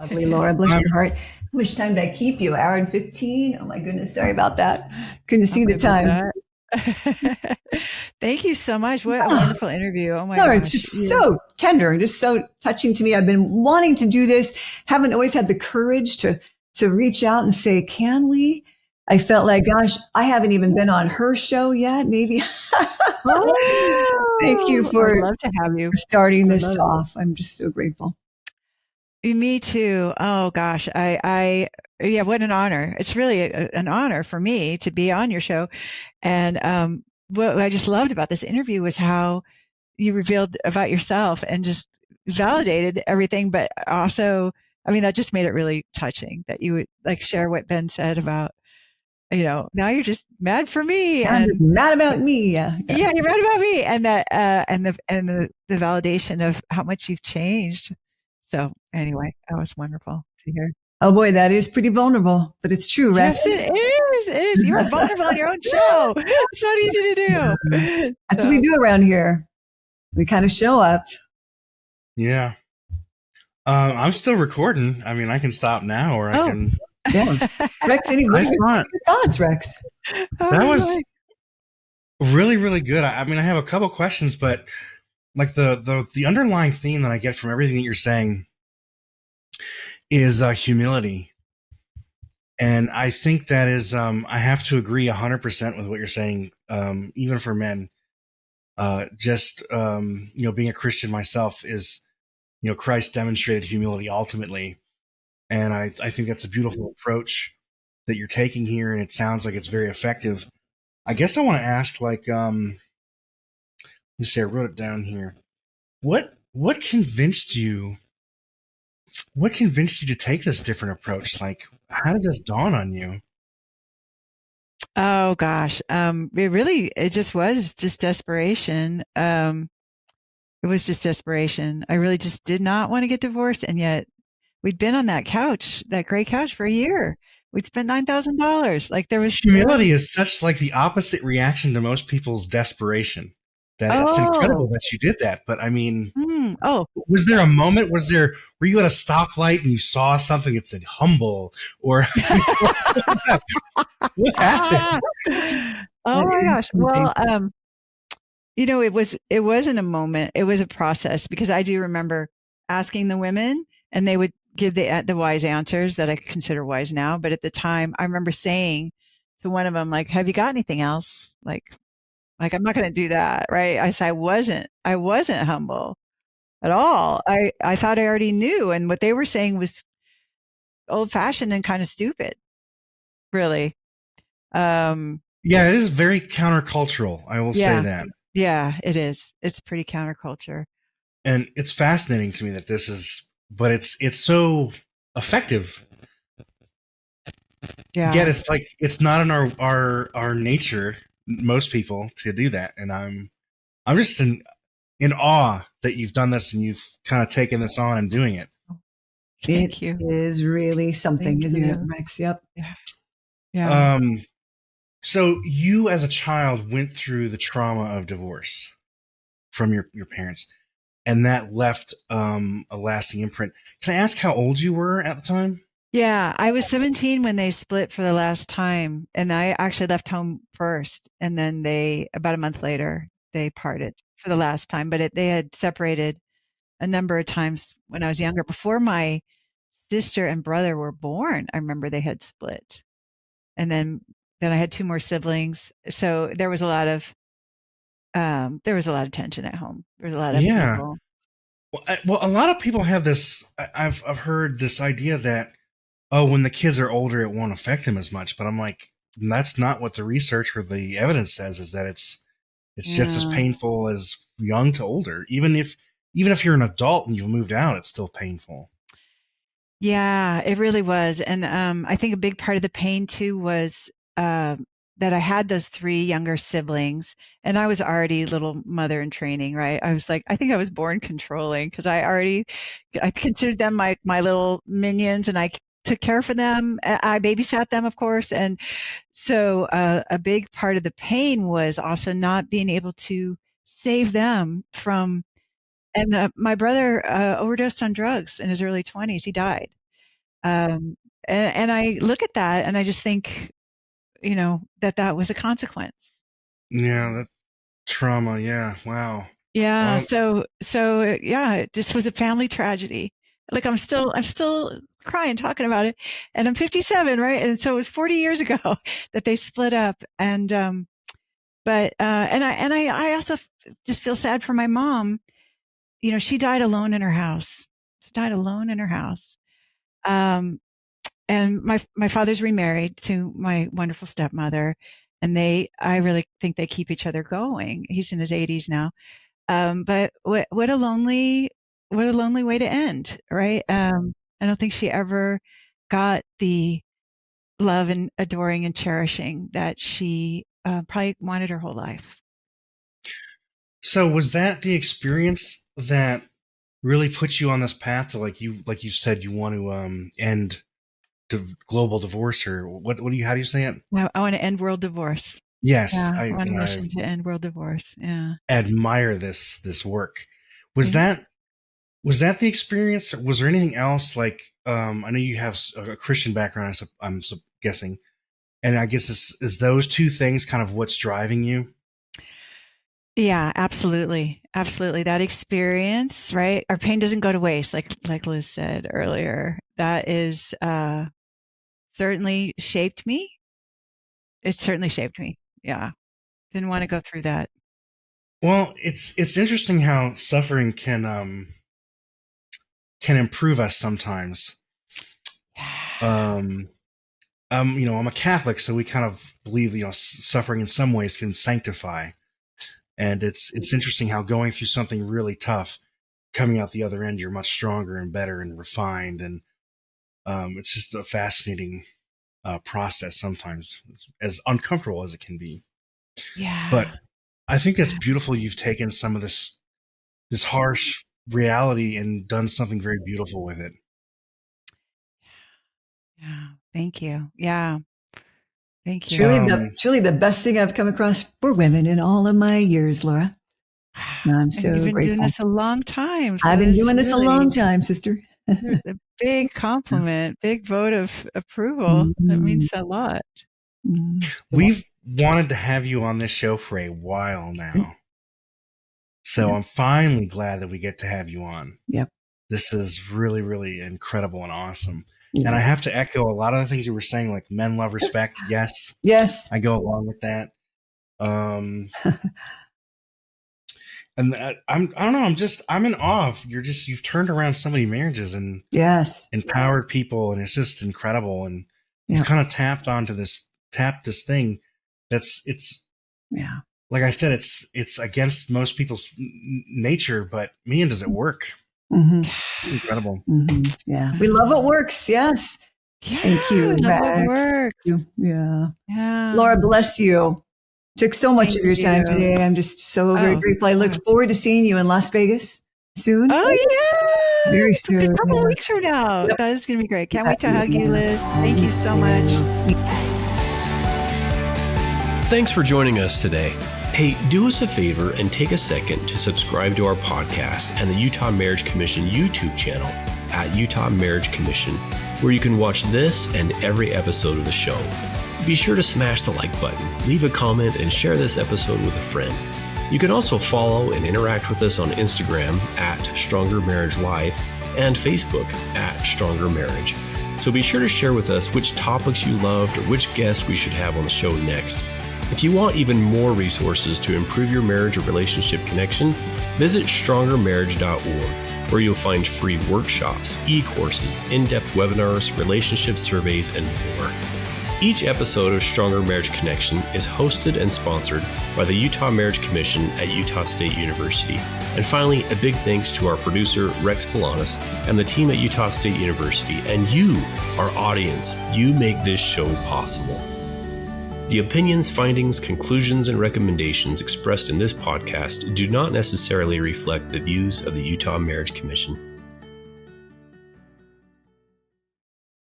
Lovely, Laura. Bless Um, your heart. How much time did I keep you? Hour and 15? Oh my goodness. Sorry about that. Couldn't see Something the about time. that. Thank you so much. What a Oh, wonderful interview. Oh my no, it's gosh. just so tender and just so touching to me. I've been wanting to do this, haven't always had the courage to reach out and say, can we? I felt like, gosh, I haven't even been on her show yet. Maybe. Thank you Oh, I would for love to have you. starting I would this love it. off. I'm just so grateful. Me too. Oh gosh. Yeah, what an honor. It's really an honor for me to be on your show. And, what I just loved about this interview was how you revealed about yourself and just validated everything, but also, I mean, that just made it really touching that you would like share what Ben said about, now you're just mad for me I'm just and mad about me. Yeah. Yeah. yeah, you're mad about me and that, and the validation of how much you've changed. So anyway, that was wonderful to hear. Oh boy, that is pretty vulnerable, but it's true, Rex. Yes, it is. It is. You are vulnerable on your own show. It's not easy to do. That's So, what we do around here. We kind of show up. yeah. I'm still recording. I mean, I can stop now, or I Oh. can. Yeah. Rex, what are your thoughts, Rex? That was really, really good. I mean, I have a couple questions, but like the underlying theme that I get from everything that you're saying is humility. And I think that is, I have to agree 100% with what you're saying, even for men. Being a Christian myself is, Christ demonstrated humility ultimately. And I think that's a beautiful approach that you're taking here. And it sounds like it's very effective. I guess I want to ask, like, let me see, I wrote it down here. What convinced you? What convinced you to take this different approach? Like, how did this dawn on you? Oh gosh. It just was just desperation. It was just desperation. I really just did not want to get divorced. And yet we'd been on that couch, that gray couch for a year. We'd spent $9,000. Like humility is such like the opposite reaction to most people's desperation. That it's incredible that you did that. But I mean, was there a moment? Were you at a stoplight and you saw something that said humble or what happened? Oh my gosh. Well, it wasn't a moment. It was a process because I do remember asking the women and they would give the wise answers that I consider wise now. But at the time I remember saying to one of them, like, have you got anything else? Like, I'm not going to do that. Right. I said, I wasn't humble at all. I thought I already knew. And what they were saying was old fashioned and kind of stupid, really. Yeah, it is very countercultural. I will say that. Yeah, it is. It's pretty counterculture. And it's fascinating to me that but it's so effective. Yeah. Yet it's like, it's not in our nature, most people, to do that. And I'm just in awe that you've done this and you've kind of taken this on and doing it. Thank you. It is really something, isn't it, Rex? Yep. Yeah. So you as a child went through the trauma of divorce from your parents, and that left a lasting imprint. Can I ask how old you were at the time? Yeah, I was 17 when they split for the last time, and I actually left home first, and then about a month later, they parted for the last time, but they had separated a number of times when I was younger. Before my sister and brother were born, I remember they had split. And then I had two more siblings. So there was a lot of tension at home. There was a lot of people. Well, a lot of people have this. I've heard this idea that, oh, when the kids are older, it won't affect them as much. But I'm like, that's not what the research or the evidence says. Is that it's just as painful as young to older. Even if you're an adult and you've moved out, it's still painful. Yeah, it really was. And I think a big part of the pain too was that I had those three younger siblings, and I was already little mother in training, right? I was like, I think I was born controlling because I considered them my little minions, and I took care for them. I babysat them, of course. And so a big part of the pain was also not being able to save them from, and my brother overdosed on drugs in his early 20s. He died. And I look at that and I just think, that was a consequence. Yeah, that trauma. Yeah. Wow. Yeah. Well, So yeah, it just was a family tragedy. Like I'm still crying talking about it, and I'm 57, right? And so it was 40 years ago that they split up. And, I also just feel sad for my mom. She died alone in her house. Um, and my father's remarried to my wonderful stepmother, and I really think they keep each other going. He's in his 80s now. But what a lonely way to end, right? I don't think she ever got the love and adoring and cherishing that she probably wanted her whole life. so was that the experience that really put you on this path to like you said you want to end global divorce, or how do you say it? I want to end world divorce. Yes, Yeah, I'm on a I mission to end world divorce. Yeah. admire this work. Was Yeah. that the experience? Was there anything else? Like, I know you have a Christian background, I'm guessing, and I guess is those two things kind of what's driving you? Yeah, absolutely. Absolutely. That experience, right? Our pain doesn't go to waste, like Liz said earlier. That is certainly shaped me. It certainly shaped me. Yeah. Didn't want to go through that. Well, it's interesting how suffering can improve us sometimes. Um, I'm a Catholic, so we kind of believe, suffering in some ways can sanctify. And it's interesting how going through something really tough, coming out the other end, you're much stronger and better and refined. And it's just a fascinating process sometimes, as uncomfortable as it can be. But Yeah. I think that's beautiful. You've taken some of this harsh reality and done something very beautiful with it. Yeah. Thank you. Yeah. Thank you. Truly the best thing I've come across for women in all of my years, Laura. I'm And so you've been doing grateful. this a long time. So I've been this doing this a long really time, sister. a big compliment, big vote of approval. That Mhm. means a lot. We've wanted to have you on this show for a while now. So Yeah. I'm finally glad that we get to have you on. Yep. This is really, really incredible and awesome. Yeah. And I have to echo a lot of the things you were saying, like men love respect. Yes. Yes. I go along with that. And I don't know. I'm in awe of you've turned around so many marriages and Yes. empowered people. And it's just incredible. And you've kind of tapped this thing it's yeah. like I said, it's against most people's nature, but man, does it work? Mm-hmm. It's incredible. Mm-hmm. Yeah. We love what works. Yes. Yeah. Thank you, Love what Max. works. Yeah. Yeah. Laura, bless you. Took so much Thank of your time you. today. I'm just so very grateful. I look forward to seeing you in Las Vegas soon. Oh, yeah. Very It's a soon. couple of weeks from now. Yep. That is going to be great. Can't wait to hug you, Liz. Thank you so much. Thanks for joining us today. Hey, do us a favor and take a second to subscribe to our podcast and the Utah Marriage Commission YouTube channel at Utah Marriage Commission, where you can watch this and every episode of the show. Be sure to smash the like button, leave a comment, and share this episode with a friend. You can also follow and interact with us on Instagram at Stronger Marriage Live and Facebook at Stronger Marriage. So be sure to share with us which topics you loved or which guests we should have on the show next. If you want even more resources to improve your marriage or relationship connection, visit strongermarriage.org, where you'll find free workshops, e-courses, in-depth webinars, relationship surveys, and more. Each episode of Stronger Marriage Connection is hosted and sponsored by the Utah Marriage Commission at Utah State University. And finally, a big thanks to our producer, Rex Polanis, and the team at Utah State University, and you, our audience. You make this show possible. The opinions, findings, conclusions, and recommendations expressed in this podcast do not necessarily reflect the views of the Utah Marriage Commission.